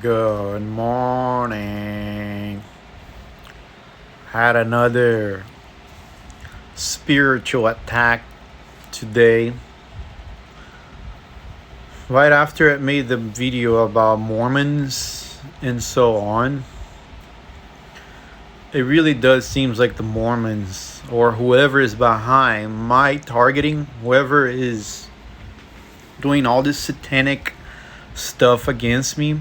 Good morning. Had another spiritual attack today. Right after I made the video about Mormons and so on, it really does seem like the Mormons or whoever is behind my targeting, whoever is doing all this satanic stuff against me,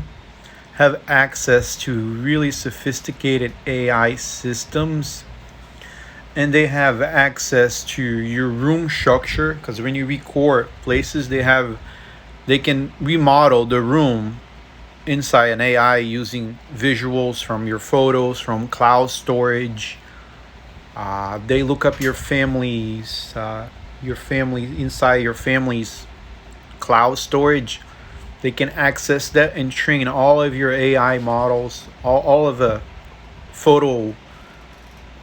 have access to really sophisticated AI systems, and they have access to your room structure, because when you record places, they can remodel the room inside an AI using visuals from your photos from cloud storage. They look up your family inside your family's cloud storage. They can access that and train all of your AI models, all of the photo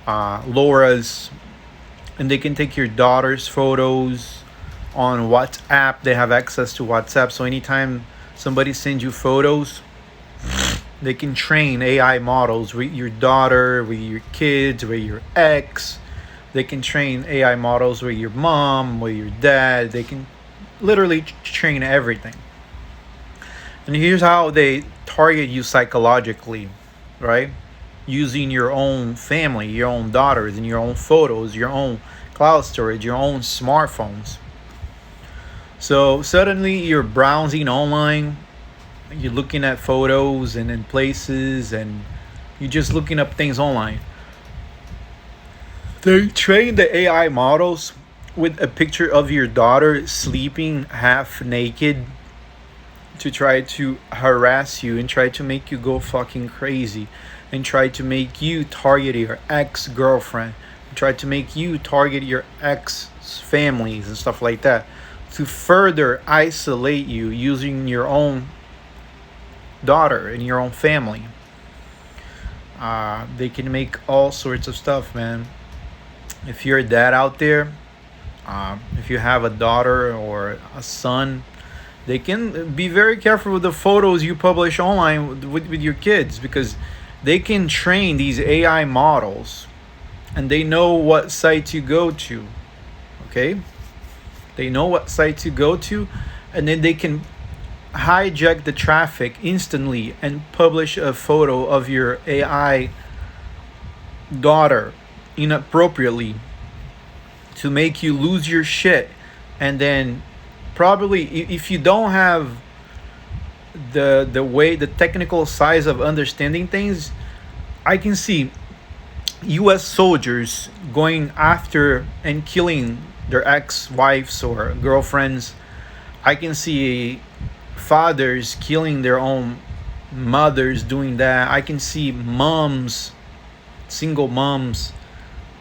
LoRa's, and they can take your daughter's photos on WhatsApp. They have access to WhatsApp, so anytime somebody sends you photos, they can train AI models with your daughter, with your kids, with your ex. They can train AI models with your mom, with your dad. They can literally train everything. And here's how they target you psychologically, right? Using your own family, your own daughters, and your own photos, your own cloud storage, your own smartphones. So suddenly you're browsing online, you're looking at photos and in places, and you're just looking up things online. They train the AI models with a picture of your daughter sleeping half naked to try to harass you and try to make you go fucking crazy, and try to make you target your ex-girlfriend, try to make you target your ex families and stuff like that, to further isolate you using your own daughter and your own family. They can make all sorts of stuff, man. If you're a dad out there, if you have a daughter or a son, they can be very careful with the photos you publish online with your kids, because they can train these AI models and they know what sites you go to. Okay? They know what sites you go to, and then they can hijack the traffic instantly and publish a photo of your AI daughter inappropriately to make you lose your shit. And then probably, if you don't have the technical size of understanding things, I can see US soldiers going after and killing their ex-wives or girlfriends. I can see fathers killing their own mothers doing that. I can see moms, single moms,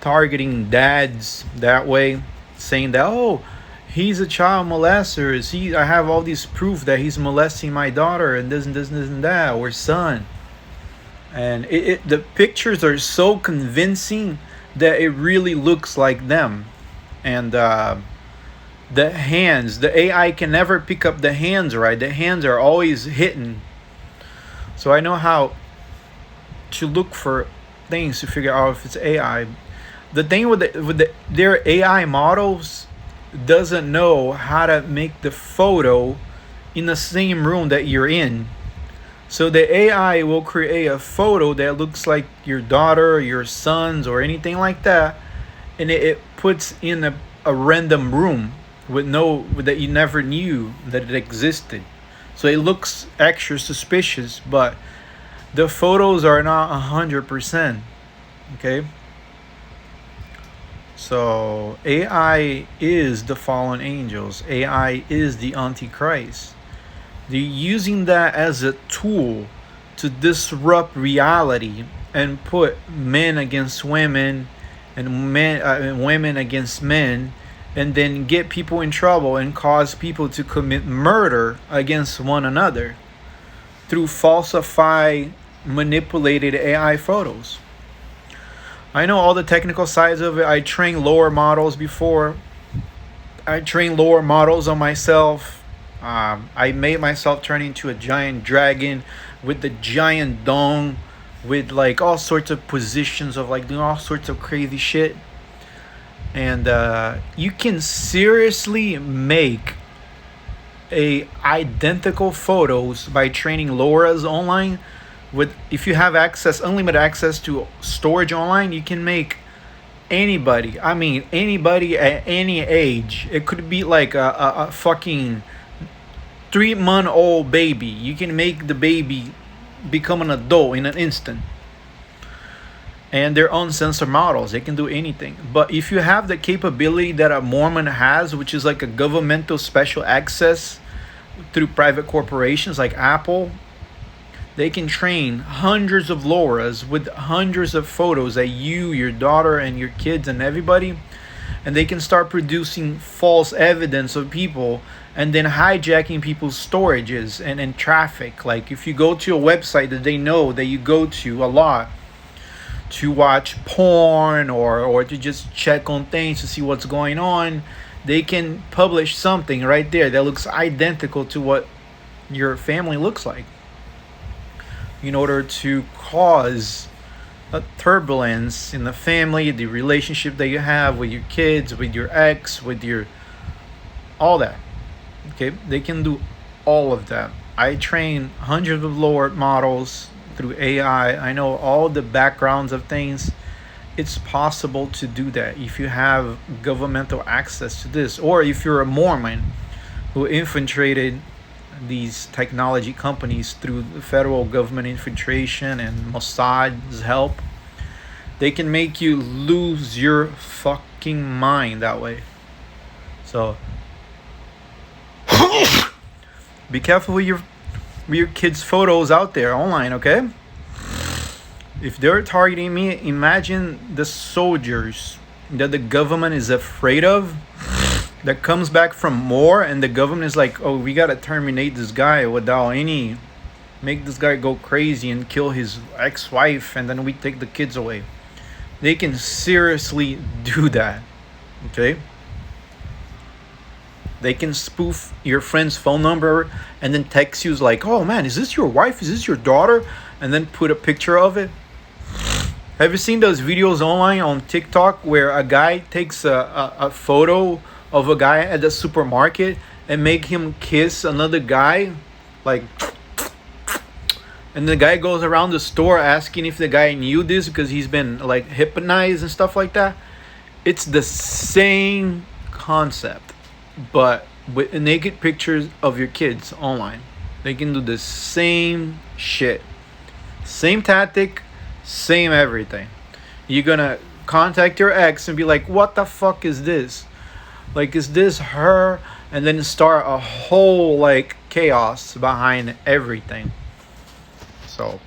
targeting dads that way, saying that, oh, he's a child molester. I have all these proof that he's molesting my daughter and this and this and this and that, or son. And the pictures are so convincing that it really looks like them. And the hands, the AI can never pick up the hands right. The hands are always hidden. So I know how to look for things to figure out if it's AI. The thing with their AI models doesn't know how to make the photo in the same room that you're in. So the AI will create a photo that looks like your daughter or your sons or anything like that, and it puts in a random room that you never knew that it existed. So it looks extra suspicious, but the photos are not 100%. Okay? So AI is the fallen angels. AI is the Antichrist. They're using that as a tool to disrupt reality and put men against women and women against men, and then get people in trouble and cause people to commit murder against one another through falsified, manipulated AI photos. I know all the technical sides of it. I trained lower models before. I trained lower models on myself. I made myself turn into a giant dragon with the giant dong, with like all sorts of positions of like doing all sorts of crazy shit. And you can seriously make a identical photos by training LoRa's online. With, if you have access, unlimited access to storage online, you can make anybody, I mean anybody at any age. It could be like a fucking 3 month old baby. You can make the baby become an adult in an instant. And they're uncensored models, they can do anything. But if you have the capability that a Mormon has, which is like a governmental special access through private corporations like Apple, they can train hundreds of LoRa's with hundreds of photos that you, your daughter, and your kids and everybody, and they can start producing false evidence of people and then hijacking people's storages and traffic. Like if you go to a website that they know that you go to a lot to watch porn or to just check on things to see what's going on, they can publish something right there that looks identical to what your family looks like, in order to cause a turbulence in the family, the relationship that you have with your kids, with your ex, with your all that. Okay, they can do all of that. I train hundreds of LoRa models through AI. I know all the backgrounds of things. It's possible to do that if you have governmental access to this, or if you're a Mormon who infiltrated these technology companies through the federal government infiltration and Mossad's help. They can make you lose your fucking mind that way. So be careful with your kids' photos out there online, okay? If they're targeting me, imagine the soldiers that the government is afraid of, that comes back from war, and the government is like, oh, we gotta terminate this guy without any, make this guy go crazy and kill his ex-wife, and then we take the kids away. They can seriously do that, okay? They can spoof your friend's phone number and then text you like, oh man, is this your wife? Is this your daughter? And then put a picture of it. Have you seen those videos online on TikTok where a guy takes a photo of a guy at the supermarket and make him kiss another guy, like, and the guy goes around the store asking if the guy knew this because he's been like hypnotized and stuff like that? It's the same concept, but with naked pictures of your kids online. They can do the same shit, same tactic, same everything. You're gonna contact your ex and be like, what the fuck is this? Like, is this her? And then start a whole like chaos behind everything. So